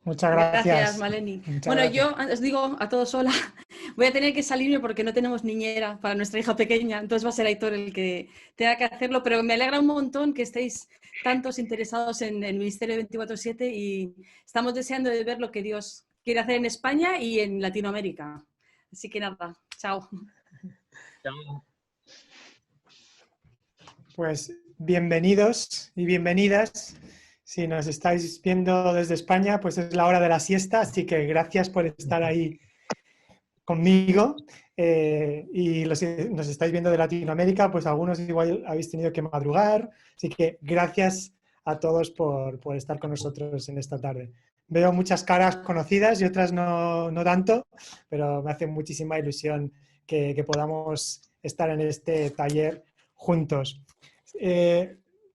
Muchas Gracias, gracias. Maleni. Muchas Bueno, gracias. yo os digo a todos hola. Voy a tener que salirme porque no tenemos niñera para nuestra hija pequeña, entonces va a ser Aitor el que tenga que hacerlo, pero me alegra un montón que estéis tantos interesados en el Ministerio de 24/7 y estamos deseando de ver lo que Dios quiere hacer en España y en Latinoamérica. Así que nada, chao. Pues bienvenidos y bienvenidas. Si nos estáis viendo desde España, pues es la hora de la siesta, así que gracias por estar ahí conmigo. Nos estáis viendo de Latinoamérica, pues algunos igual habéis tenido que madrugar, así que gracias a todos por estar con nosotros en esta tarde. Veo muchas caras conocidas y otras no tanto, pero me hace muchísima ilusión que podamos estar en este taller juntos.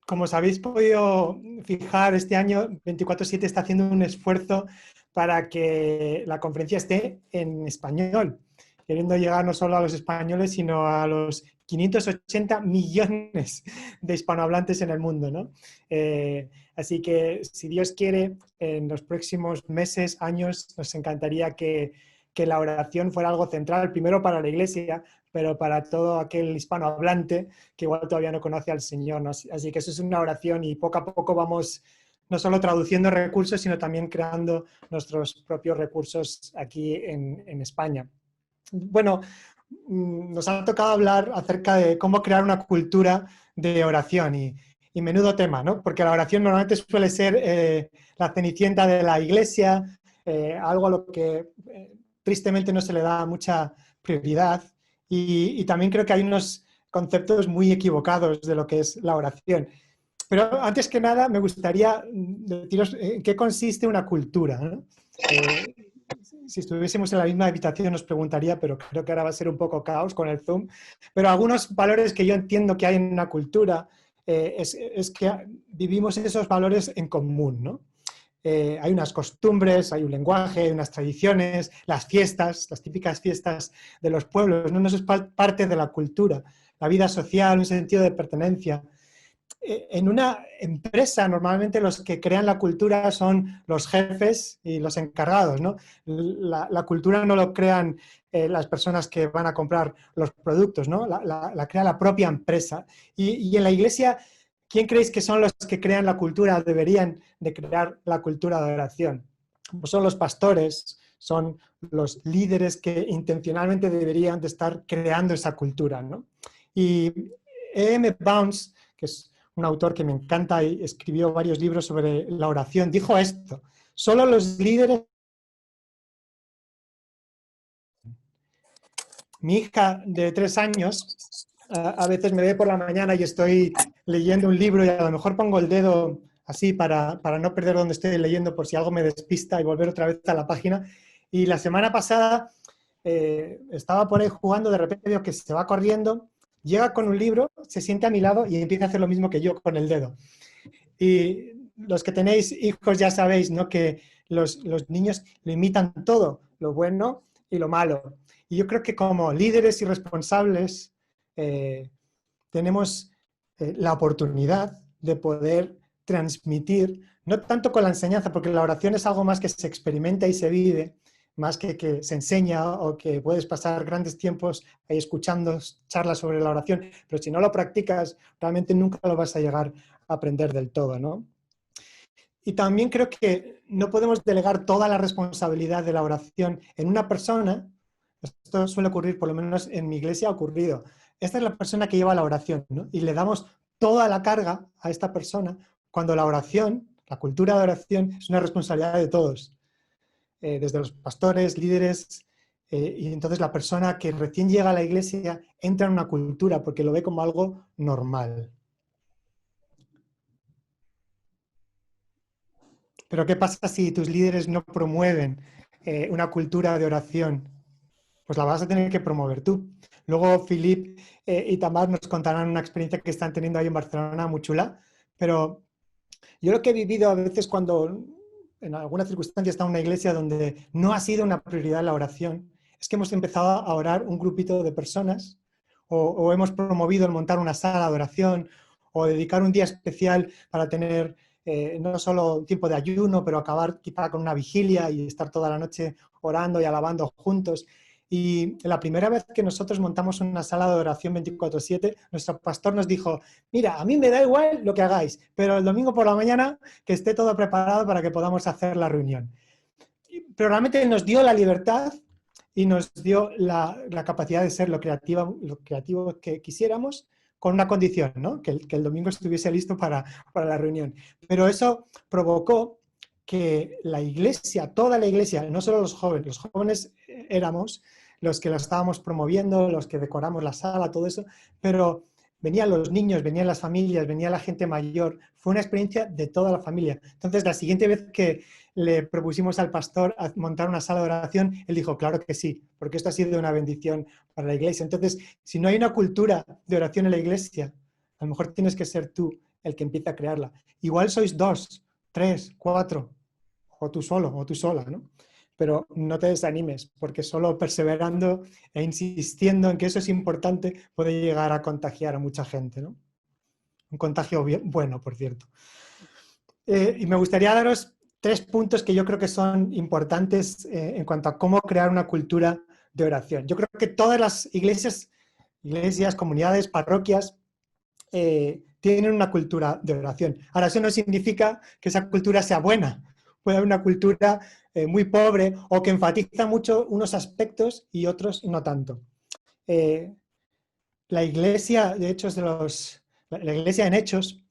Como os habéis podido fijar, este año 24/7 está haciendo un esfuerzo para que la conferencia esté en español, queriendo llegar no solo a los españoles, sino a los 580 millones de hispanohablantes en el mundo, ¿no? Así que, si Dios quiere, en los próximos meses, años, nos encantaría que la oración fuera algo central, primero para la Iglesia, pero para todo aquel hispanohablante que igual todavía no conoce al Señor, ¿no? Así que eso es una oración y poco a poco vamos no solo traduciendo recursos, sino también creando nuestros propios recursos aquí en España. Bueno, nos ha tocado hablar acerca de cómo crear una cultura de oración y menudo tema, ¿no? Porque la oración normalmente suele ser la cenicienta de la iglesia, algo a lo que tristemente no se le da mucha prioridad y también creo que hay unos conceptos muy equivocados de lo que es la oración. Pero antes que nada me gustaría deciros en qué consiste una cultura, ¿no? Si estuviésemos en la misma habitación os preguntaría, pero creo que ahora va a ser un poco caos con el Zoom, pero algunos valores que yo entiendo que hay en una cultura es que vivimos esos valores en común, ¿no? Hay unas costumbres, hay un lenguaje, hay unas tradiciones, las fiestas, las típicas fiestas de los pueblos, ¿no? Eso es parte de la cultura, la vida social, un sentido de pertenencia. En una empresa normalmente los que crean la cultura son los jefes y los encargados, ¿no? La cultura no lo crean las personas que van a comprar los productos, ¿no? La crea la propia empresa. Y en la iglesia, ¿quién creéis que son los que crean la cultura? Deberían de crear la cultura de oración. Pues son los pastores, son los líderes que intencionalmente deberían de estar creando esa cultura, ¿no? Y E.M. Bounds, que es un autor que me encanta y escribió varios libros sobre la oración, dijo esto: solo los líderes... Mi hija de 3 años a veces me ve por la mañana y estoy leyendo un libro y a lo mejor pongo el dedo así para no perder donde estoy leyendo por si algo me despista y volver otra vez a la página. Y la semana pasada estaba por ahí jugando, de repente veo que se va corriendo, llega con un libro, se siente a mi lado y empieza a hacer lo mismo que yo con el dedo. Y los que tenéis hijos ya sabéis, ¿no?, que los niños lo imitan todo, lo bueno y lo malo. Y yo creo que como líderes y responsables tenemos la oportunidad de poder transmitir, no tanto con la enseñanza, porque la oración es algo más que se experimenta y se vive, más que se enseña o que puedes pasar grandes tiempos ahí escuchando charlas sobre la oración, pero si no lo practicas, realmente nunca lo vas a llegar a aprender del todo, ¿no? Y también creo que no podemos delegar toda la responsabilidad de la oración en una persona. Esto suele ocurrir, por lo menos en mi iglesia ha ocurrido. Esta es la persona que lleva la oración, ¿no? Y le damos toda la carga a esta persona, cuando la oración, la cultura de oración, es una responsabilidad de todos, desde los pastores, líderes, y entonces la persona que recién llega a la iglesia entra en una cultura porque lo ve como algo normal. Pero ¿qué pasa si tus líderes no promueven una cultura de oración? Pues la vas a tener que promover tú. Luego Philip y Tamar nos contarán una experiencia que están teniendo ahí en Barcelona muy chula, pero yo lo que he vivido a veces cuando en alguna circunstancia está en una iglesia donde no ha sido una prioridad la oración, es que hemos empezado a orar un grupito de personas o hemos promovido el montar una sala de oración o dedicar un día especial para tener no solo un tiempo de ayuno, pero acabar quizá con una vigilia y estar toda la noche orando y alabando juntos. Y la primera vez que nosotros montamos una sala de oración 24/7, nuestro pastor nos dijo, mira, a mí me da igual lo que hagáis, pero el domingo por la mañana que esté todo preparado para que podamos hacer la reunión. Pero realmente nos dio la libertad y nos dio la capacidad de ser lo creativo que quisiéramos, con una condición, ¿no? Que el domingo estuviese listo para la reunión. Pero eso provocó que la iglesia, toda la iglesia, no solo los jóvenes éramos los que lo estábamos promoviendo, los que decoramos la sala, todo eso, pero venían los niños, venían las familias, venía la gente mayor. Fue una experiencia de toda la familia. Entonces, la siguiente vez que le propusimos al pastor a montar una sala de oración, él dijo, claro que sí, porque esto ha sido una bendición para la iglesia. Entonces, si no hay una cultura de oración en la iglesia, a lo mejor tienes que ser tú el que empiece a crearla. Igual sois 2, 3, 4, o tú solo, o tú sola, ¿no? Pero no te desanimes, porque solo perseverando e insistiendo en que eso es importante puede llegar a contagiar a mucha gente, ¿no? Un contagio bueno, por cierto. Y me gustaría daros 3 puntos que yo creo que son importantes en cuanto a cómo crear una cultura de oración. Yo creo que todas las iglesias, comunidades, parroquias, tienen una cultura de oración. Ahora, eso no significa que esa cultura sea buena. Puede haber una cultura muy pobre o que enfatiza mucho unos aspectos y otros no tanto. La iglesia, de hecho, la iglesia en Hechos,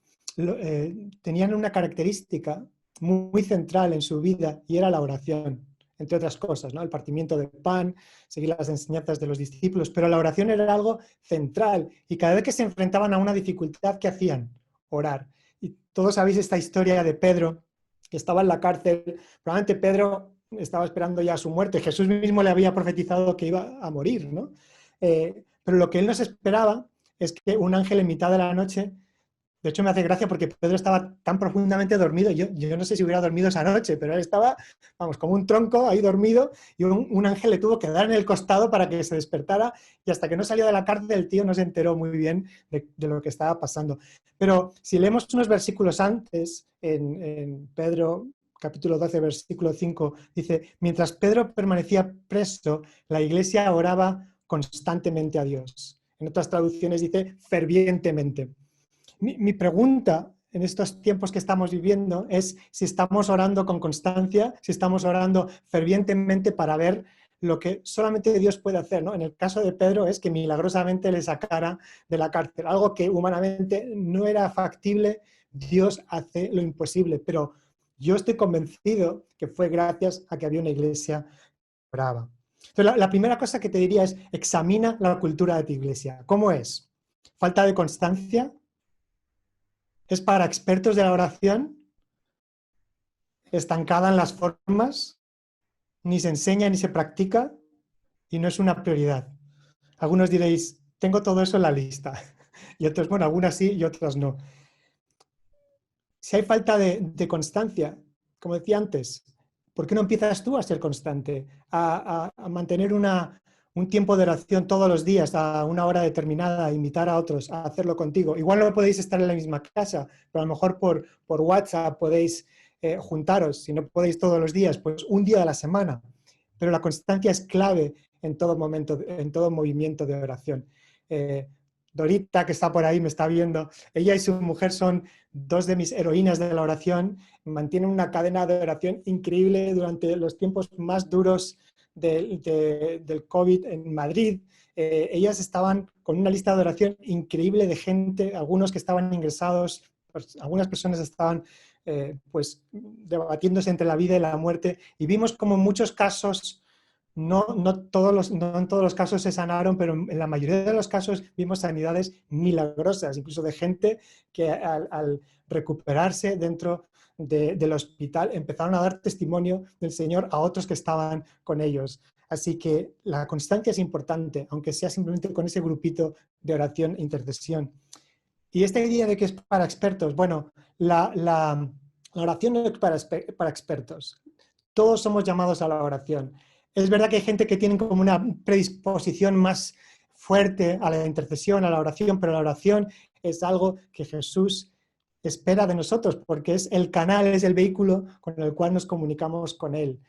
tenían una característica muy central en su vida y era la oración, entre otras cosas, ¿no? El partimiento de pan, seguir las enseñanzas de los discípulos, pero la oración era algo central y cada vez que se enfrentaban a una dificultad, ¿qué hacían? Orar. Y todos sabéis esta historia de Pedro, que estaba en la cárcel. Probablemente Pedro estaba esperando ya su muerte. Jesús mismo le había profetizado que iba a morir, ¿no? Pero lo que él no se esperaba es que un ángel en mitad de la noche, de hecho me hace gracia porque Pedro estaba tan profundamente dormido, yo no sé si hubiera dormido esa noche, pero él estaba, vamos, como un tronco ahí dormido y un ángel le tuvo que dar en el costado para que se despertara y hasta que no salió de la cárcel el tío no se enteró muy bien de lo que estaba pasando. Pero si leemos unos versículos antes, en Pedro capítulo 12, versículo 5, dice, mientras Pedro permanecía preso, la iglesia oraba constantemente a Dios. En otras traducciones dice fervientemente. Mi pregunta en estos tiempos que estamos viviendo es si estamos orando con constancia, si estamos orando fervientemente para ver lo que solamente Dios puede hacer, ¿no? En el caso de Pedro es que milagrosamente le sacara de la cárcel, algo que humanamente no era factible. Dios hace lo imposible, pero yo estoy convencido que fue gracias a que había una iglesia brava. Entonces, la primera cosa que te diría es, examina la cultura de tu iglesia. ¿Cómo es? ¿Falta de constancia? ¿Es para expertos de la oración? ¿Estancada en las formas? ¿Ni se enseña ni se practica? Y no es una prioridad. Algunos diréis, tengo todo eso en la lista. Y otros, bueno, algunas sí y otras no. Si hay falta de constancia, como decía antes, ¿por qué no empiezas tú a ser constante? A mantener un tiempo de oración todos los días, a una hora determinada, a invitar a otros a hacerlo contigo. Igual no podéis estar en la misma casa, pero a lo mejor por WhatsApp podéis juntaros. Si no podéis todos los días, pues un día a la semana. Pero la constancia es clave en todo momento, en todo movimiento de oración. Dorita, que está por ahí, me está viendo. Ella y su mujer son 2 de mis heroínas de la oración. Mantienen una cadena de oración increíble durante los tiempos más duros del COVID en Madrid. Ellas estaban con una lista de oración increíble de gente, algunos que estaban ingresados, pues, algunas personas estaban pues debatiéndose entre la vida y la muerte. Y vimos como en muchos casos, no en todos los casos se sanaron, pero en la mayoría de los casos vimos sanidades milagrosas, incluso de gente que al recuperarse dentro del hospital empezaron a dar testimonio del Señor a otros que estaban con ellos. Así que la constancia es importante, aunque sea simplemente con ese grupito de oración e intercesión. Y esta idea de que es para expertos, bueno, la oración no es para expertos. Todos somos llamados a la oración. Es verdad que hay gente que tiene como una predisposición más fuerte a la intercesión, a la oración, pero la oración es algo que Jesús espera de nosotros, porque es el canal, es el vehículo con el cual nos comunicamos con Él.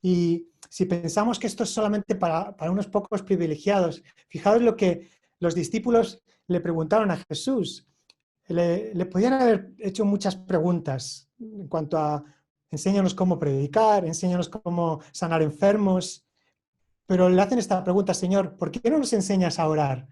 Y si pensamos que esto es solamente para unos pocos privilegiados, fijaos lo que los discípulos le preguntaron a Jesús. Le podían haber hecho muchas preguntas en cuanto a enséñanos cómo predicar, enséñanos cómo sanar enfermos, pero le hacen esta pregunta: Señor, ¿por qué no nos enseñas a orar?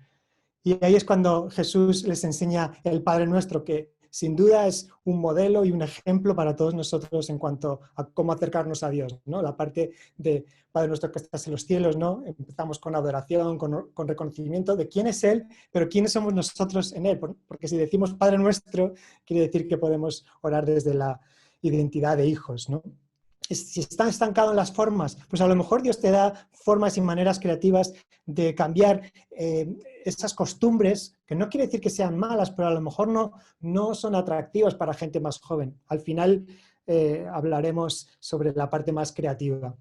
Y ahí es cuando Jesús les enseña el Padre Nuestro, que sin duda es un modelo y un ejemplo para todos nosotros en cuanto a cómo acercarnos a Dios, ¿no? La parte de Padre Nuestro que estás en los cielos, ¿no? Empezamos con adoración, con reconocimiento de quién es Él, pero quiénes somos nosotros en Él. Porque si decimos Padre Nuestro, quiere decir que podemos orar desde la identidad de hijos, ¿no? Si está estancado en las formas, pues a lo mejor Dios te da formas y maneras creativas de cambiar esas costumbres, que no quiere decir que sean malas, pero a lo mejor no son atractivas para gente más joven. Al final hablaremos sobre la parte más creativa.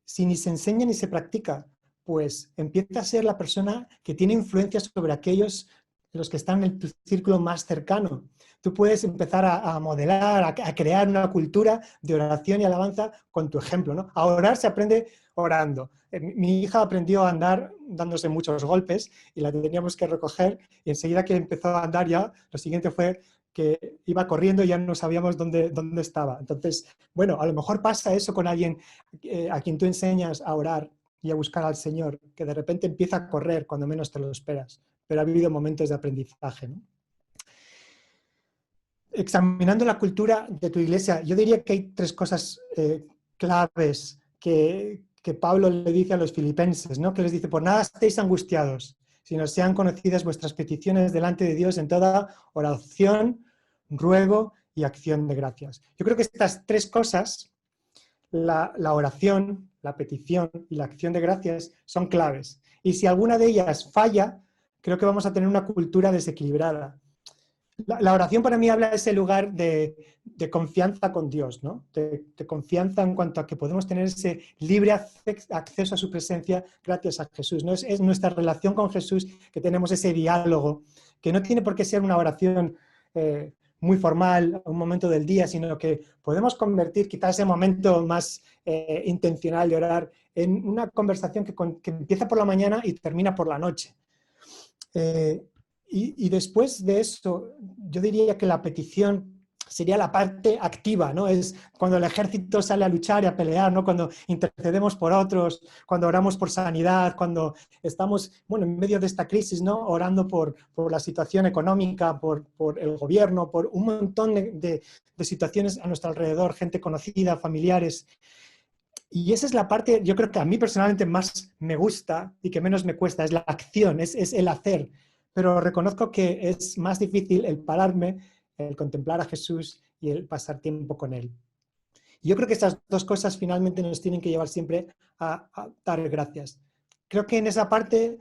Si ni se enseña ni se practica, pues empieza a ser la persona que tiene influencia sobre aquellos los que están en tu círculo más cercano. Tú puedes empezar a modelar, a crear una cultura de oración y alabanza con tu ejemplo, ¿no? A orar se aprende orando. Mi hija aprendió a andar dándose muchos golpes y la teníamos que recoger, y enseguida que empezó a andar ya, lo siguiente fue que iba corriendo y ya no sabíamos dónde estaba. Entonces, bueno, a lo mejor pasa eso con alguien a quien tú enseñas a orar y a buscar al Señor, que de repente empieza a correr cuando menos te lo esperas. Pero ha habido momentos de aprendizaje, ¿no? Examinando la cultura de tu iglesia, yo diría que hay tres cosas claves que Pablo le dice a los filipenses, ¿no? Que les dice: por nada estéis angustiados, sino sean conocidas vuestras peticiones delante de Dios en toda oración, ruego y acción de gracias. Yo creo que estas tres cosas, la oración, la petición y la acción de gracias, son claves. Y si alguna de ellas falla, creo que vamos a tener una cultura desequilibrada. La oración para mí habla de ese lugar de confianza con Dios, ¿no? De confianza en cuanto a que podemos tener ese libre acceso a su presencia gracias a Jesús, ¿no? Es nuestra relación con Jesús, que tenemos ese diálogo, que no tiene por qué ser una oración muy formal, un momento del día, sino que podemos convertir quizás ese momento más intencional de orar en una conversación que empieza por la mañana y termina por la noche. Y después de eso, yo diría que la petición sería la parte activa, ¿no? Es cuando el ejército sale a luchar y a pelear, ¿no? Cuando intercedemos por otros, cuando oramos por sanidad, cuando estamos, bueno, en medio de esta crisis, ¿no? Orando por la situación económica, por el gobierno, por un montón de situaciones a nuestro alrededor, gente conocida, familiares. Y esa es la parte, yo creo que a mí personalmente más me gusta y que menos me cuesta, es la acción, es el hacer. Pero reconozco que es más difícil el pararme, el contemplar a Jesús y el pasar tiempo con Él. Y yo creo que estas dos cosas finalmente nos tienen que llevar siempre a dar gracias. Creo que en esa parte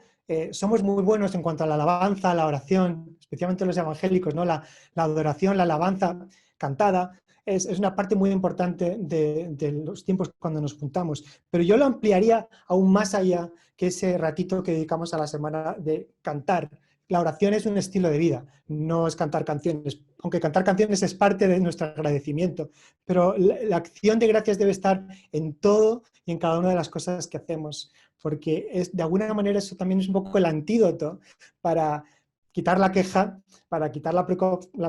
somos muy buenos en cuanto a la alabanza, a la oración, especialmente los evangélicos, ¿no? La adoración, la alabanza cantada, es una parte muy importante de los tiempos cuando nos juntamos. Pero yo lo ampliaría aún más allá que ese ratito que dedicamos a la semana de cantar. La oración es un estilo de vida, no es cantar canciones, aunque cantar canciones es parte de nuestro agradecimiento, pero la acción de gracias debe estar en todo y en cada una de las cosas que hacemos, porque de alguna manera eso también es un poco el antídoto para quitar la queja, para quitar la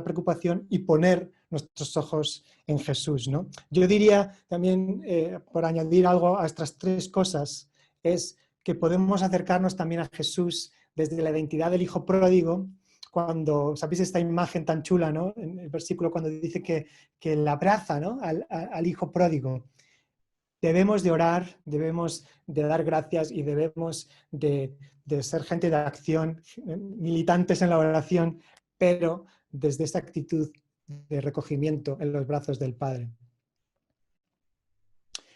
preocupación y poner nuestros ojos en Jesús, ¿no? Yo diría también, por añadir algo a estas tres cosas, es que podemos acercarnos también a Jesús desde la identidad del hijo pródigo, cuando, ¿sabéis esta imagen tan chula, ¿no? En el versículo cuando dice que la abraza, ¿no? al hijo pródigo. Debemos de orar, debemos de dar gracias y debemos de ser gente de acción, militantes en la oración, pero desde esta actitud de recogimiento en los brazos del Padre.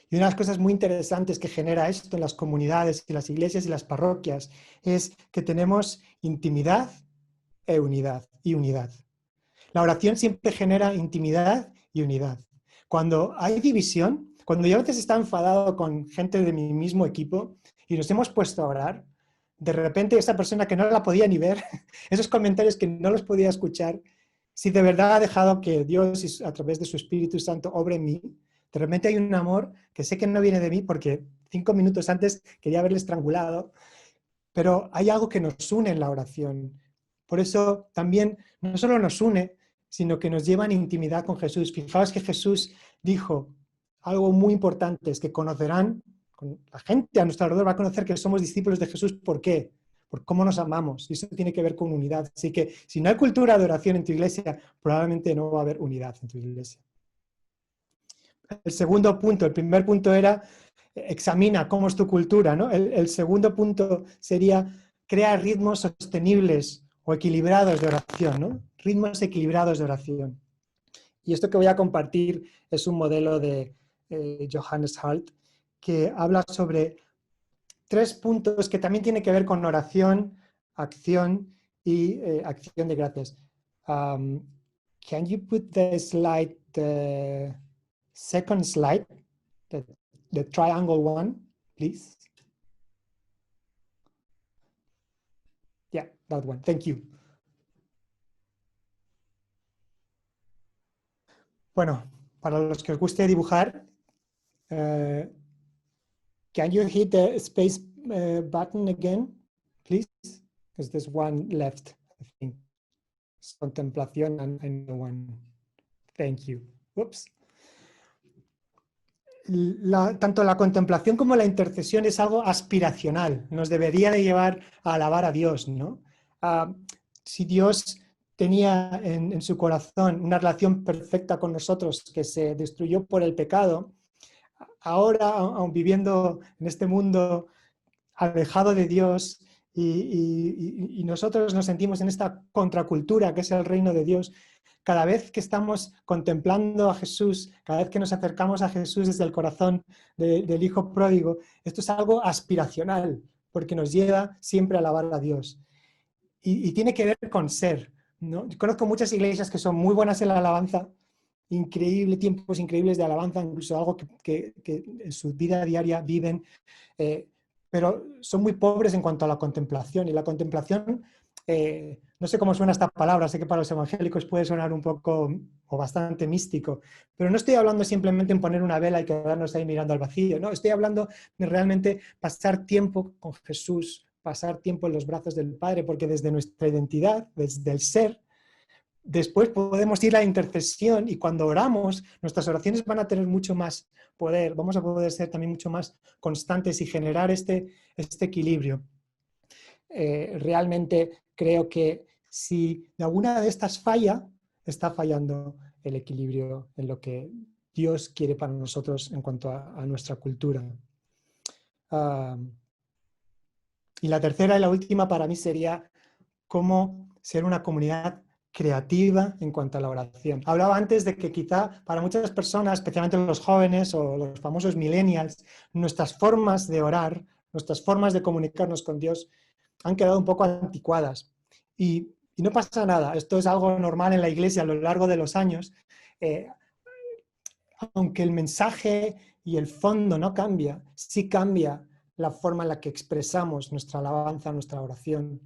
Y una de las cosas muy interesantes que genera esto en las comunidades y las iglesias y las parroquias es que tenemos intimidad e unidad. La oración siempre genera intimidad y unidad. Cuando hay división, cuando yo a veces estaba enfadado con gente de mi mismo equipo y nos hemos puesto a orar, de repente esa persona que no la podía ni ver, esos comentarios que no los podía escuchar, si de verdad ha dejado que Dios a través de su Espíritu Santo obre en mí, de repente hay un amor que sé que no viene de mí porque 5 minutos antes quería haberle estrangulado, pero hay algo que nos une en la oración. Por eso también no solo nos une, sino que nos lleva en intimidad con Jesús. Fijaos que Jesús dijo algo muy importante, es que conocerán, la gente a nuestro alrededor va a conocer que somos discípulos de Jesús. ¿Por qué? Por cómo nos amamos. Y eso tiene que ver con unidad. Así que si no hay cultura de oración en tu iglesia, probablemente no va a haber unidad en tu iglesia. El segundo punto, el primer punto era examina cómo es tu cultura, ¿no? El segundo punto sería crea ritmos sostenibles o equilibrados de oración, ¿no? Ritmos equilibrados de oración. Y esto que voy a compartir es un modelo de Johannes Hart que habla sobre 3 puntos que también tienen que ver con oración, acción y acción de gracias. Can you put the slide, the second slide, the triangle one, please? Yeah, that one. Thank you. Bueno, para los que os guste dibujar, can you hit the space button again, please? Because there's one left, I think. Contemplación and one. Thank you. Oops. Tanto la contemplación como la intercesión es algo aspiracional, nos debería de llevar a alabar a Dios, ¿no? Si Dios tenía en su corazón una relación perfecta con nosotros que se destruyó por el pecado, ahora, aun viviendo en este mundo alejado de Dios y nosotros nos sentimos en esta contracultura que es el reino de Dios, cada vez que estamos contemplando a Jesús, cada vez que nos acercamos a Jesús desde el corazón del Hijo pródigo, esto es algo aspiracional, porque nos lleva siempre a alabar a Dios. Y tiene que ver con ser, ¿no? Yo conozco muchas iglesias que son muy buenas en la alabanza, tiempos increíbles de alabanza, incluso algo que en su vida diaria viven, pero son muy pobres en cuanto a la contemplación. Y la contemplación, no sé cómo suena esta palabra, sé que para los evangélicos puede sonar un poco o bastante místico, pero no estoy hablando simplemente en poner una vela y quedarnos ahí mirando al vacío, no, estoy hablando de realmente pasar tiempo con Jesús, pasar tiempo en los brazos del Padre, porque desde nuestra identidad, desde el ser, después podemos ir a la intercesión y cuando oramos, nuestras oraciones van a tener mucho más poder, vamos a poder ser también mucho más constantes y generar este equilibrio. Realmente creo que si de alguna de estas falla, está fallando el equilibrio en lo que Dios quiere para nosotros en cuanto a nuestra cultura. Y la tercera y la última para mí sería cómo ser una comunidad creativa en cuanto a la oración. Hablaba antes de que quizá para muchas personas, especialmente los jóvenes o los famosos millennials, nuestras formas de orar, nuestras formas de comunicarnos con Dios han quedado un poco anticuadas. Y no pasa nada, esto es algo normal en la iglesia a lo largo de los años. Aunque el mensaje y el fondo no cambia, sí cambia la forma en la que expresamos nuestra alabanza, nuestra oración.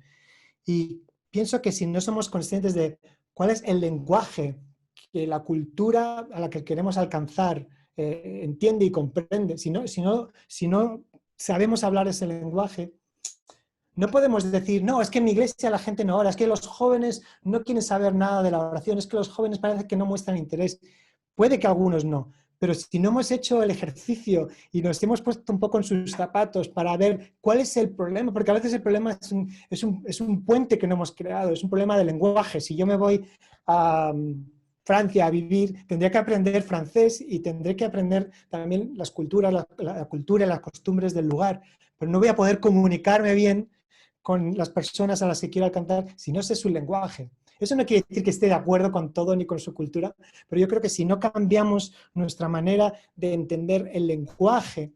Y pienso que si no somos conscientes de cuál es el lenguaje que la cultura a la que queremos alcanzar entiende y comprende, si no sabemos hablar ese lenguaje, no podemos decir, no, es que en mi iglesia la gente no ora, es que los jóvenes no quieren saber nada de la oración, es que los jóvenes parece que no muestran interés. Puede que algunos no, pero si no hemos hecho el ejercicio y nos hemos puesto un poco en sus zapatos para ver cuál es el problema, porque a veces el problema es un puente que no hemos creado, es un problema de lenguaje. Si yo me voy a Francia a vivir, tendría que aprender francés y tendré que aprender también las culturas, la cultura y las costumbres del lugar, pero no voy a poder comunicarme bien con las personas a las que quiero alcanzar si no sé su lenguaje. Eso no quiere decir que esté de acuerdo con todo ni con su cultura, pero yo creo que si no cambiamos nuestra manera de entender el lenguaje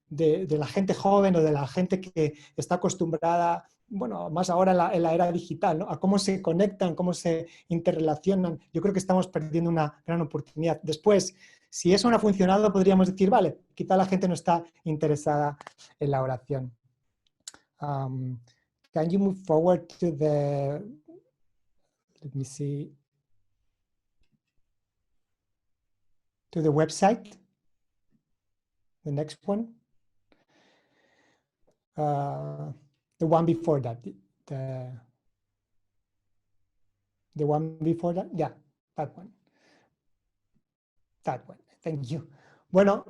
de la gente joven o de la gente que está acostumbrada, bueno, más ahora en la era digital, ¿no? A cómo se conectan, cómo se interrelacionan, yo creo que estamos perdiendo una gran oportunidad. Después, si eso no ha funcionado, podríamos decir, vale, quizá la gente no está interesada en la oración. Can you move forward to the, let me see, to the website. The next one. The one before that. The one before that. Yeah, that one. That one. Thank you. Bueno,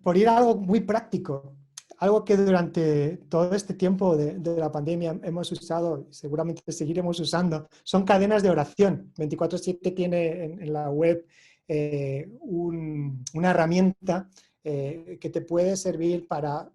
por ir a algo muy práctico, algo que durante todo este tiempo de la pandemia hemos usado y seguramente seguiremos usando, son cadenas de oración. 24/7 tiene en la web una herramienta que te puede servir para,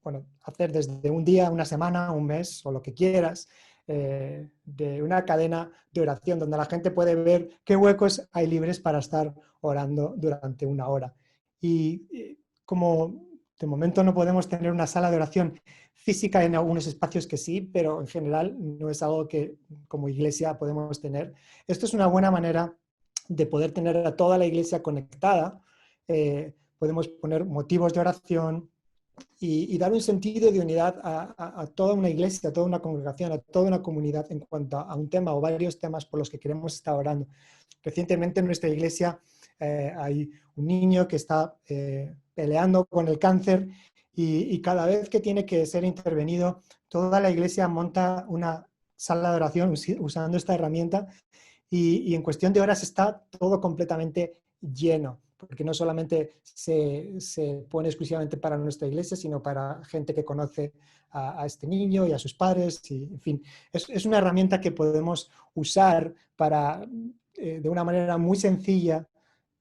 bueno, hacer desde un día, una semana, un mes o lo que quieras, de una cadena de oración donde la gente puede ver qué huecos hay libres para estar orando durante una hora. Y como de momento no podemos tener una sala de oración física, en algunos espacios que sí, pero en general no es algo que como iglesia podemos tener. Esto es una buena manera de poder tener a toda la iglesia conectada. Podemos poner motivos de oración y dar un sentido de unidad a toda una iglesia, a toda una congregación, a toda una comunidad en cuanto a un tema o varios temas por los que queremos estar orando. Recientemente en nuestra iglesia hay un niño que está peleando con el cáncer y cada vez que tiene que ser intervenido, toda la iglesia monta una sala de oración usando esta herramienta y en cuestión de horas está todo completamente lleno, porque no solamente se pone exclusivamente para nuestra iglesia, sino para gente que conoce a este niño y a sus padres. Y, en fin, es una herramienta que podemos usar para, de una manera muy sencilla,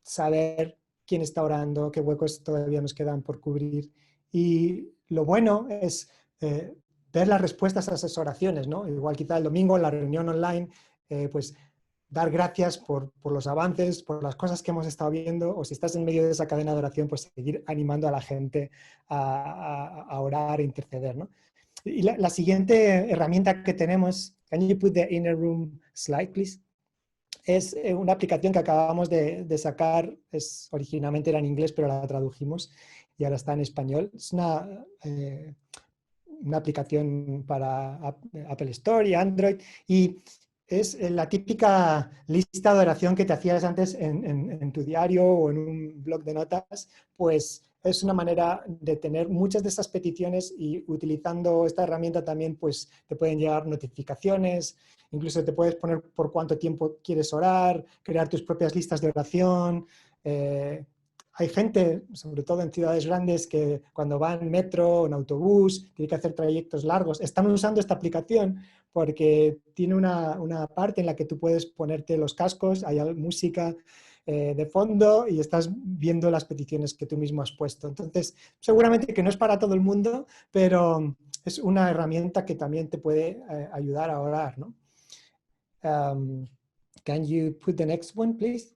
saber quién está orando, qué huecos todavía nos quedan por cubrir. Y lo bueno es ver las respuestas a esas oraciones, ¿no? Igual quizá el domingo en la reunión online, pues dar gracias por los avances, por las cosas que hemos estado viendo, o si estás en medio de esa cadena de oración, pues seguir animando a la gente a orar e interceder, ¿no? Y la siguiente herramienta que tenemos, can you put the inner room slide, please? Es una aplicación que acabamos de sacar, originalmente era en inglés, pero la tradujimos y ahora está en español. Es una aplicación para Apple Store y Android y es la típica lista de oración que te hacías antes en tu diario o en un blog de notas, pues es una manera de tener muchas de esas peticiones y utilizando esta herramienta también pues te pueden llegar notificaciones, incluso te puedes poner por cuánto tiempo quieres orar, crear tus propias listas de oración. Hay gente, sobre todo en ciudades grandes, que cuando va en metro o en autobús, tiene que hacer trayectos largos, están usando esta aplicación porque tiene una parte en la que tú puedes ponerte los cascos, hay música de fondo y estás viendo las peticiones que tú mismo has puesto. Entonces, seguramente que no es para todo el mundo, pero es una herramienta que también te puede ayudar a orar, ¿no? Can you put the next one, please?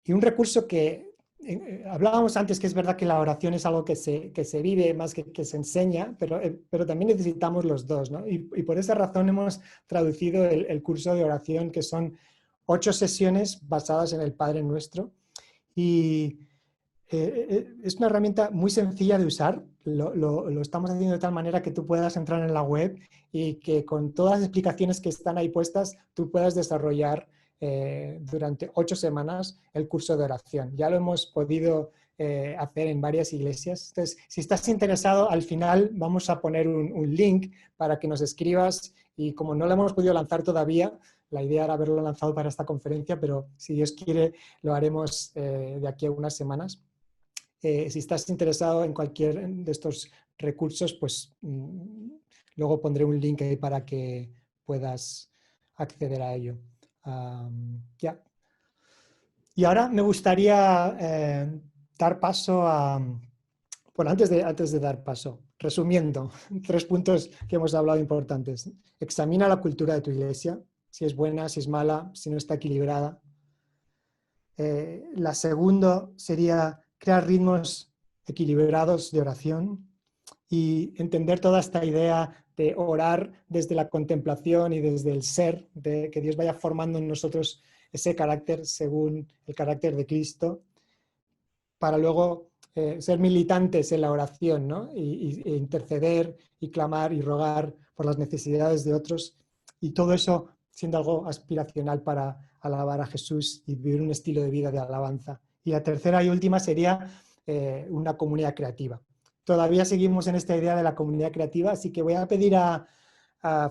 Y un recurso que hablábamos antes, que es verdad que la oración es algo que se vive más que se enseña, pero también necesitamos los dos, ¿no? Y por esa razón hemos traducido el curso de oración, que son 8 sesiones basadas en el Padre Nuestro. Y es una herramienta muy sencilla de usar. Lo estamos haciendo de tal manera que tú puedas entrar en la web y que con todas las explicaciones que están ahí puestas, tú puedas desarrollar durante 8 semanas el curso de oración. Ya lo hemos podido hacer en varias iglesias. Entonces, si estás interesado, al final vamos a poner un link para que nos escribas y como no lo hemos podido lanzar todavía, la idea era haberlo lanzado para esta conferencia, pero si Dios quiere lo haremos de aquí a unas semanas. Si estás interesado en cualquier de estos recursos, pues luego pondré un link ahí para que puedas acceder a ello. Yeah. Y ahora me gustaría dar paso a... Bueno, antes de dar paso, resumiendo, 3 puntos que hemos hablado importantes. Examina la cultura de tu iglesia, si es buena, si es mala, si no está equilibrada. La segunda sería crear ritmos equilibrados de oración y entender toda esta idea de orar desde la contemplación y desde el ser, de que Dios vaya formando en nosotros ese carácter según el carácter de Cristo, para luego ser militantes en la oración, ¿no? E interceder y clamar y rogar por las necesidades de otros, y todo eso siendo algo aspiracional para alabar a Jesús y vivir un estilo de vida de alabanza. Y la tercera y última sería una comunidad creativa. Todavía seguimos en esta idea de la comunidad creativa, así que voy a pedir a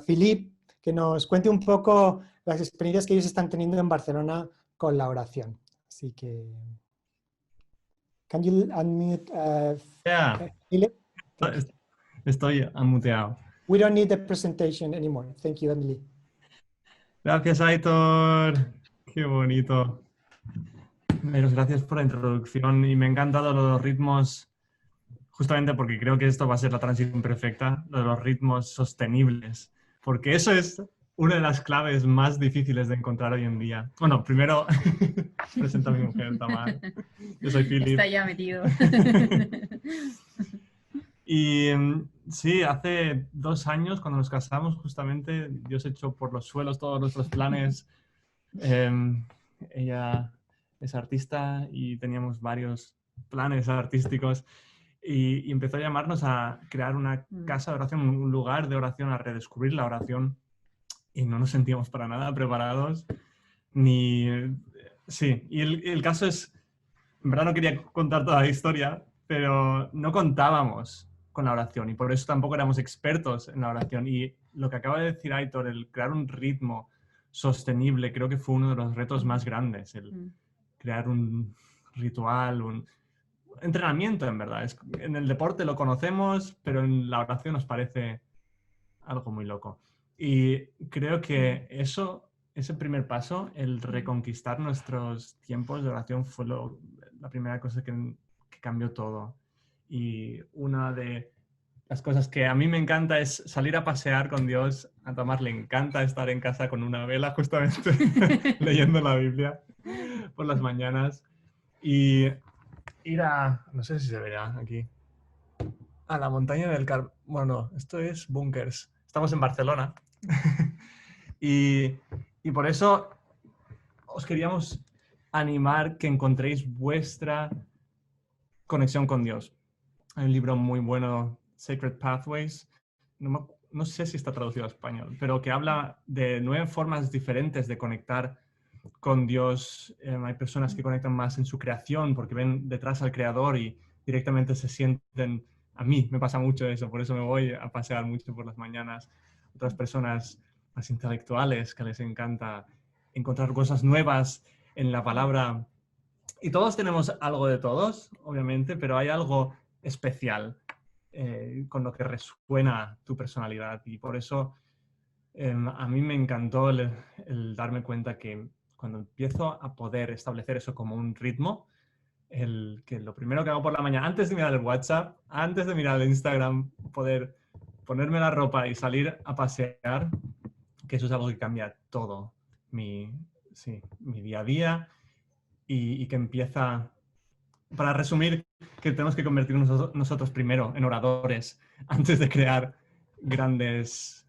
Philip que nos cuente un poco las experiencias que ellos están teniendo en Barcelona con la oración. Así que... Can you unmute, Yeah, Philip? Thank you. estoy amuteado. We don't need the presentation anymore. Thank you, Emily. Gracias, Aitor. Qué bonito. Gracias por la introducción y me han encantado los ritmos, justamente porque creo que esto va a ser la transición perfecta, lo de los ritmos sostenibles, porque eso es una de las claves más difíciles de encontrar hoy en día. Bueno, primero presento a mi mujer, Tamar. Yo soy Philip. Está ya metido. Y sí, hace 2 años, cuando nos casamos, justamente, Dios echó por los suelos todos nuestros planes. Ella es artista y teníamos varios planes artísticos y empezó a llamarnos a crear una casa de oración, un lugar de oración, a redescubrir la oración, y no nos sentíamos para nada preparados. Sí, y el caso es, en verdad no quería contar toda la historia, pero no contábamos con la oración y por eso tampoco éramos expertos en la oración. Y lo que acaba de decir Aitor, el crear un ritmo sostenible, creo que fue uno de los retos más grandes, el crear un ritual, un entrenamiento, en verdad. En el deporte lo conocemos, pero en la oración nos parece algo muy loco. Y creo que ese primer paso, el reconquistar nuestros tiempos de oración, fue la primera cosa que cambió todo. Y una de las cosas que a mí me encanta es salir a pasear con Dios. A Tamar le encanta estar en casa con una vela, justamente, leyendo la Biblia por las mañanas. Y ir no sé si se verá aquí, a la montaña del Bueno, esto es Bunkers. Estamos en Barcelona. y por eso os queríamos animar que encontréis vuestra conexión con Dios. Hay un libro muy bueno, Sacred Pathways, no sé si está traducido a español, pero que habla de 9 formas diferentes de conectar con Dios. Hay personas que conectan más en su creación porque ven detrás al Creador y directamente se sienten... A mí me pasa mucho eso, por eso me voy a pasear mucho por las mañanas. Otras personas más intelectuales que les encanta encontrar cosas nuevas en la palabra. Y todos tenemos algo de todos, obviamente, pero hay algo especial con lo que resuena tu personalidad. Y por eso a mí me encantó el darme cuenta que cuando empiezo a poder establecer eso como un ritmo, que lo primero que hago por la mañana, antes de mirar el WhatsApp, antes de mirar el Instagram, poder ponerme la ropa y salir a pasear, que eso es algo que cambia todo mi día a día y que empieza, para resumir, que tenemos que convertirnos nosotros primero en oradores antes de crear grandes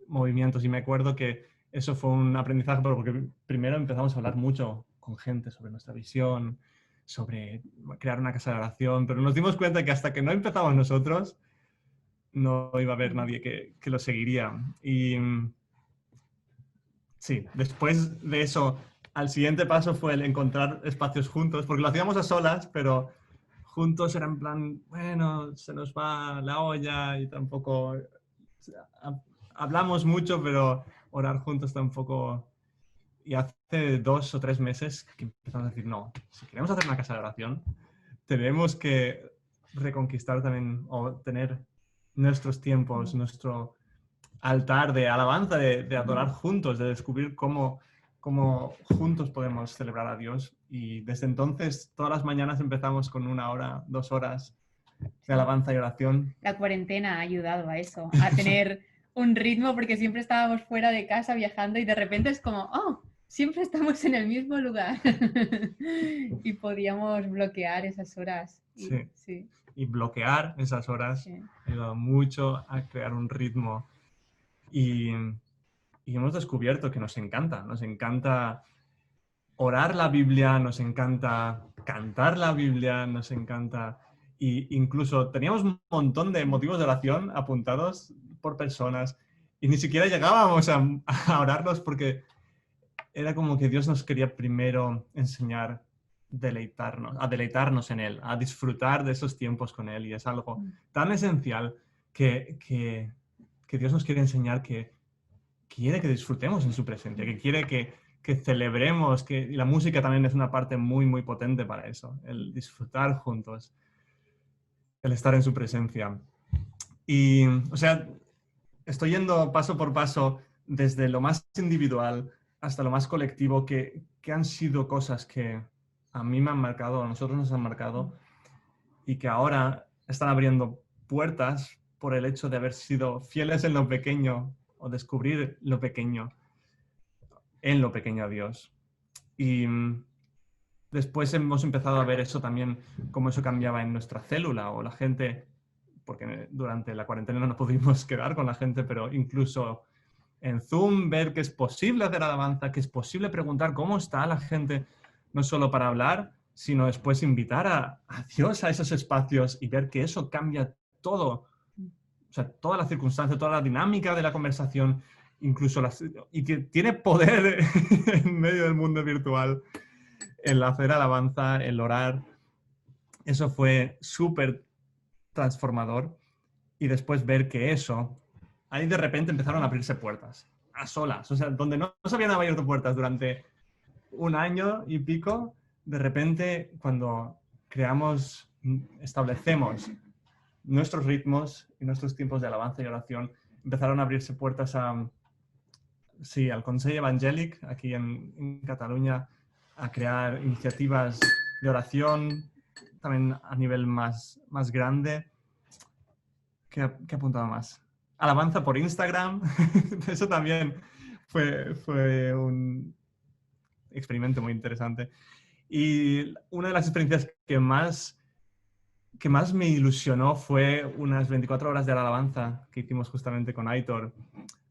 movimientos. Y me acuerdo que eso fue un aprendizaje porque primero empezamos a hablar mucho con gente sobre nuestra visión, sobre crear una casa de oración, pero nos dimos cuenta que hasta que no empezamos nosotros, no iba a haber nadie que lo seguiría. Y sí, después de eso, al siguiente paso fue el encontrar espacios juntos, porque lo hacíamos a solas, pero juntos era en plan, bueno, se nos va la olla y tampoco... Hablamos mucho, pero orar juntos tampoco... Y hace 2 o 3 meses que empezamos a decir, no, si queremos hacer una casa de oración, tenemos que reconquistar también o tener nuestros tiempos, nuestro altar de alabanza, de adorar juntos, de descubrir cómo juntos podemos celebrar a Dios. Y desde entonces, todas las mañanas empezamos con 1 hora, 2 horas de alabanza y oración. La cuarentena ha ayudado a eso, a tener un ritmo, porque siempre estábamos fuera de casa viajando y de repente es como, oh, siempre estamos en el mismo lugar. Y podíamos bloquear esas horas. Sí. Y bloquear esas horas ha ayudado mucho a crear un ritmo. Y hemos descubierto que nos encanta orar la Biblia, nos encanta cantar la Biblia, nos encanta... Y incluso teníamos un montón de motivos de oración apuntados por personas y ni siquiera llegábamos a orarlos porque era como que Dios nos quería primero enseñar a deleitarnos en Él, a disfrutar de esos tiempos con Él. Y es algo tan esencial que Dios nos quiere enseñar que quiere que disfrutemos en su presencia, que quiere que celebremos, y la música también es una parte muy, muy potente para eso, el disfrutar juntos, el estar en su presencia. Y, o sea, estoy yendo paso por paso desde lo más individual hasta lo más colectivo, que han sido cosas que a mí me han marcado, a nosotros nos han marcado, y que ahora están abriendo puertas por el hecho de haber sido fieles en lo pequeño o descubrir lo pequeño, en lo pequeño a Dios. Y después hemos empezado a ver eso también, cómo eso cambiaba en nuestra célula o la gente, porque durante la cuarentena no nos pudimos quedar con la gente, pero incluso en Zoom, ver que es posible hacer alabanza, que es posible preguntar cómo está la gente, no solo para hablar, sino después invitar a Dios a esos espacios y ver que eso cambia todo, o sea, toda la circunstancia, toda la dinámica de la conversación, incluso y que tiene poder en medio del mundo virtual, el hacer alabanza, el orar. Eso fue súper transformador. Y después ver que eso, ahí de repente empezaron a abrirse puertas, a solas. O sea, donde no se habían abierto puertas durante un año y pico, de repente cuando establecemos nuestros ritmos y nuestros tiempos de alabanza y oración, empezaron a abrirse puertas al Consell Evangèlic, aquí en Cataluña, a crear iniciativas de oración, también a nivel más grande. ¿Qué apuntaba más? Alabanza por Instagram. Eso también fue un experimento muy interesante. Y una de las experiencias que más me ilusionó fue unas 24 horas de alabanza que hicimos justamente con Aitor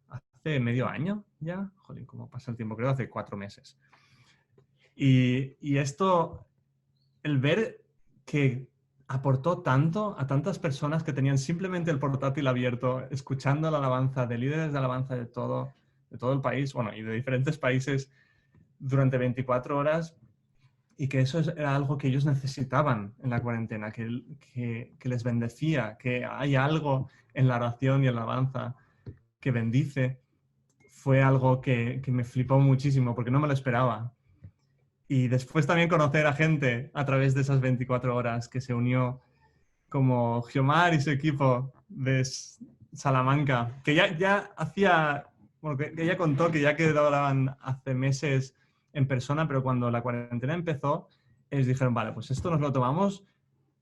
hace medio año ya. Jolín, cómo pasa el tiempo, creo hace 4 meses. Y esto, el ver que aportó tanto a tantas personas que tenían simplemente el portátil abierto, escuchando la alabanza de líderes de alabanza de todo el país, bueno, y de diferentes países durante 24 horas, y que eso era algo que ellos necesitaban en la cuarentena, que les bendecía, que hay algo en la oración y en la alabanza que bendice, fue algo que me flipó muchísimo porque no me lo esperaba. Y después también conocer a gente a través de esas 24 horas que se unió, como Giomar y su equipo de Salamanca, que ya hacía, bueno, que ella contó que ya quedaban hace meses en persona, pero cuando la cuarentena empezó, ellos dijeron, vale, pues esto nos lo tomamos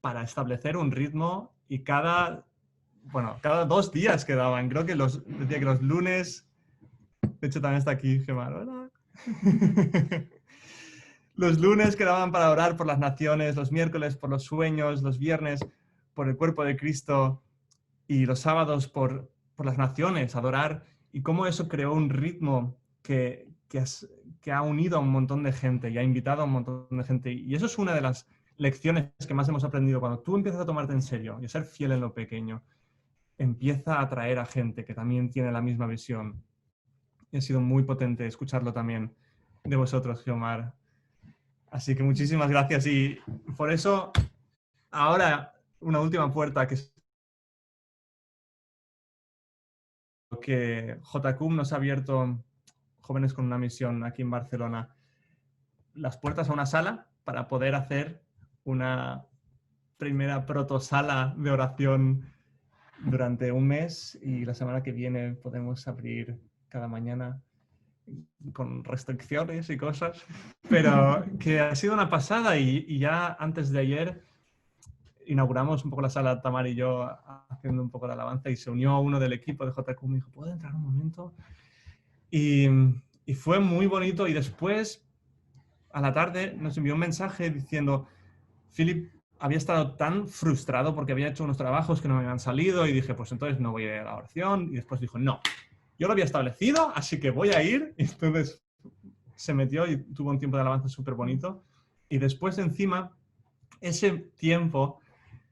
para establecer un ritmo, y cada 2 días quedaban. Creo que decía que los lunes, de hecho también está aquí Giomar, hola. Los lunes quedaban para orar por las naciones, los miércoles por los sueños, los viernes por el cuerpo de Cristo y los sábados por las naciones, adorar. Y cómo eso creó un ritmo que ha unido a un montón de gente y ha invitado a un montón de gente. Y eso es una de las lecciones que más hemos aprendido. Cuando tú empiezas a tomarte en serio y a ser fiel en lo pequeño, empieza a atraer a gente que también tiene la misma visión. Y ha sido muy potente escucharlo también de vosotros, Giomar. Así que muchísimas gracias, y por eso ahora una última puerta que JCUM nos ha abierto, Jóvenes con una Misión, aquí en Barcelona, las puertas a una sala para poder hacer una primera protosala de oración durante un mes, y la semana que viene podemos abrir cada mañana con restricciones y cosas, pero que ha sido una pasada. Y ya antes de ayer inauguramos un poco la sala, Tamar y yo, haciendo un poco de alabanza, y se unió uno del equipo de JCUM y me dijo, ¿puedo entrar un momento? Y fue muy bonito. Y después, a la tarde, nos envió un mensaje diciendo, Philip había estado tan frustrado porque había hecho unos trabajos que no me habían salido, y dije, pues entonces no voy a ir a la oración. Y después dijo, no, yo lo había establecido, así que voy a ir. Y entonces se metió y tuvo un tiempo de alabanza súper bonito. Y después, encima, ese tiempo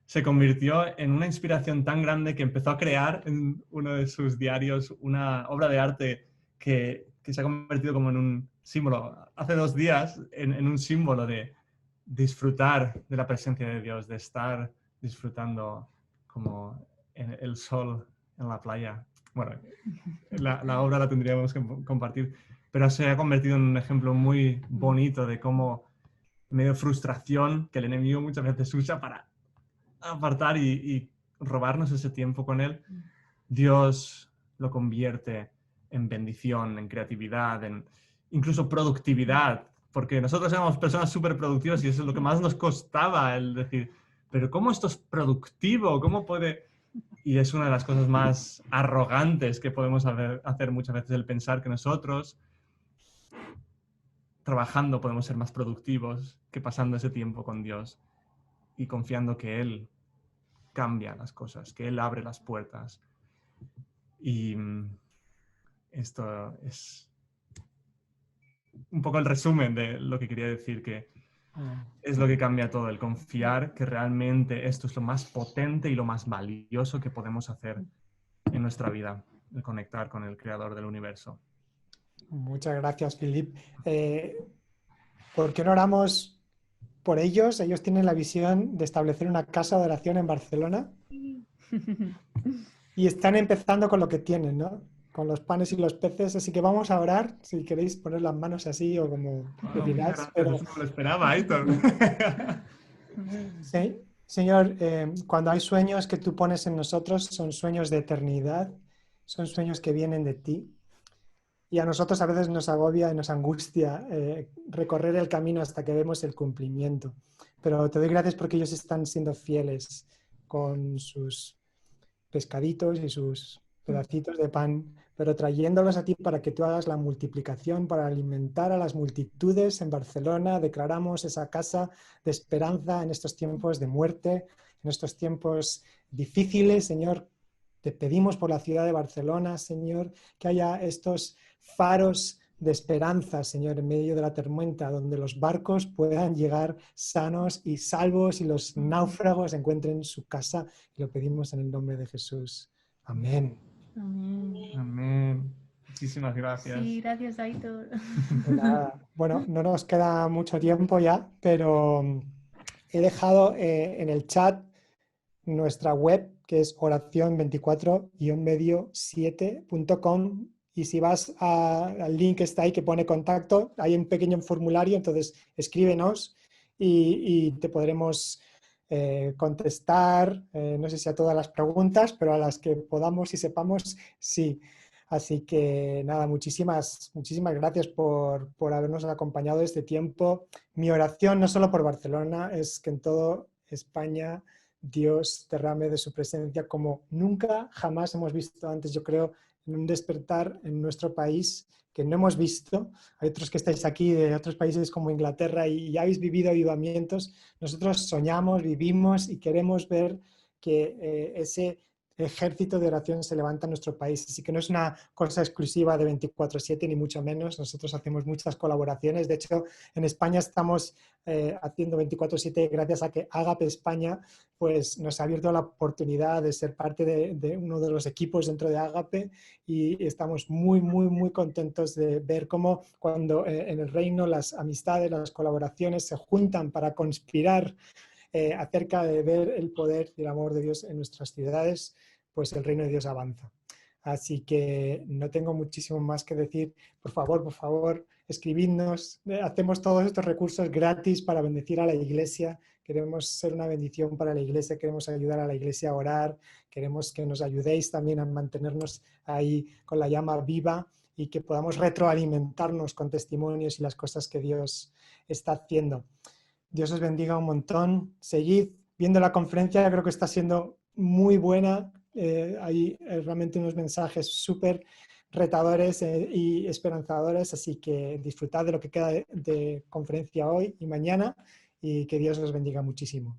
se convirtió en una inspiración tan grande que empezó a crear en uno de sus diarios una obra de arte que se ha convertido como en símbolo, hace 2 días, en un símbolo de disfrutar de la presencia de Dios, de estar disfrutando como el sol en la playa. Bueno, la obra la tendríamos que compartir, pero se ha convertido en un ejemplo muy bonito de cómo, en medio de frustración, que el enemigo muchas veces usa para apartar y robarnos ese tiempo con él, Dios lo convierte en bendición, en creatividad, en incluso productividad, porque nosotros éramos personas súper productivas y eso es lo que más nos costaba, el decir, pero ¿cómo esto es productivo? ¿Cómo puede...? Y es una de las cosas más arrogantes que podemos hacer muchas veces, el pensar que nosotros, trabajando, podemos ser más productivos que pasando ese tiempo con Dios y confiando que Él cambia las cosas, que Él abre las puertas. Y esto es un poco el resumen de lo que quería decir, que es lo que cambia todo, el confiar que realmente esto es lo más potente y lo más valioso que podemos hacer en nuestra vida, el conectar con el creador del universo. Muchas gracias, Philip. ¿Por qué no oramos por ellos? Ellos tienen la visión de establecer una casa de oración en Barcelona y están empezando con lo que tienen, ¿no? Con los panes y los peces, así que vamos a orar, si queréis poner las manos así o como prefiráis. Pero... Eso no lo esperaba, Aitor. Sí, Señor, cuando hay sueños que tú pones en nosotros, son sueños de eternidad, son sueños que vienen de ti. Y a nosotros a veces nos agobia y nos angustia recorrer el camino hasta que vemos el cumplimiento. Pero te doy gracias porque ellos están siendo fieles con sus pescaditos y sus pedacitos de pan, pero trayéndolos a ti para que tú hagas la multiplicación, para alimentar a las multitudes en Barcelona. Declaramos esa casa de esperanza en estos tiempos de muerte, en estos tiempos difíciles, Señor. Te pedimos por la ciudad de Barcelona, Señor, que haya estos faros de esperanza, Señor, en medio de la tormenta, donde los barcos puedan llegar sanos y salvos y los náufragos encuentren su casa. Y lo pedimos en el nombre de Jesús. Amén. Amén. Amén. Muchísimas gracias. Sí, gracias, Aitor. Bueno, no nos queda mucho tiempo ya, pero he dejado en el chat nuestra web, que es oración24-medio7.com, y si vas al link que está ahí que pone contacto, hay un pequeño formulario, entonces escríbenos y te podremos contestar, no sé si a todas las preguntas, pero a las que podamos y sepamos, sí. Así que nada, muchísimas gracias por habernos acompañado este tiempo. Mi oración, no solo por Barcelona, es que en todo España Dios derrame de su presencia como nunca, jamás hemos visto antes, yo creo, en un despertar en nuestro país que no hemos visto. Hay otros que estáis aquí de otros países como Inglaterra y ya habéis vivido avivamientos. Nosotros soñamos, vivimos y queremos ver que ese ejército de oración se levanta en nuestro país. Así que no es una cosa exclusiva de 24/7, ni mucho menos. Nosotros hacemos muchas colaboraciones. De hecho, en España estamos haciendo 24/7 gracias a que Ágape España pues, nos ha abierto la oportunidad de ser parte de uno de los equipos dentro de Ágape y estamos muy contentos de ver cómo cuando en el reino las amistades, las colaboraciones se juntan para conspirar acerca de ver el poder y el amor de Dios en nuestras ciudades, pues el reino de Dios avanza. Así que no tengo muchísimo más que decir. Por favor, escribidnos. Hacemos todos estos recursos gratis para bendecir a la iglesia. Queremos ser una bendición para la iglesia, queremos ayudar a la iglesia a orar, queremos que nos ayudéis también a mantenernos ahí con la llama viva y que podamos retroalimentarnos con testimonios y las cosas que Dios está haciendo. Dios os bendiga un montón. Seguid viendo la conferencia, creo que está siendo muy buena. Hay realmente unos mensajes súper retadores y esperanzadores, así que disfrutad de lo que queda de conferencia hoy y mañana y que Dios os bendiga muchísimo.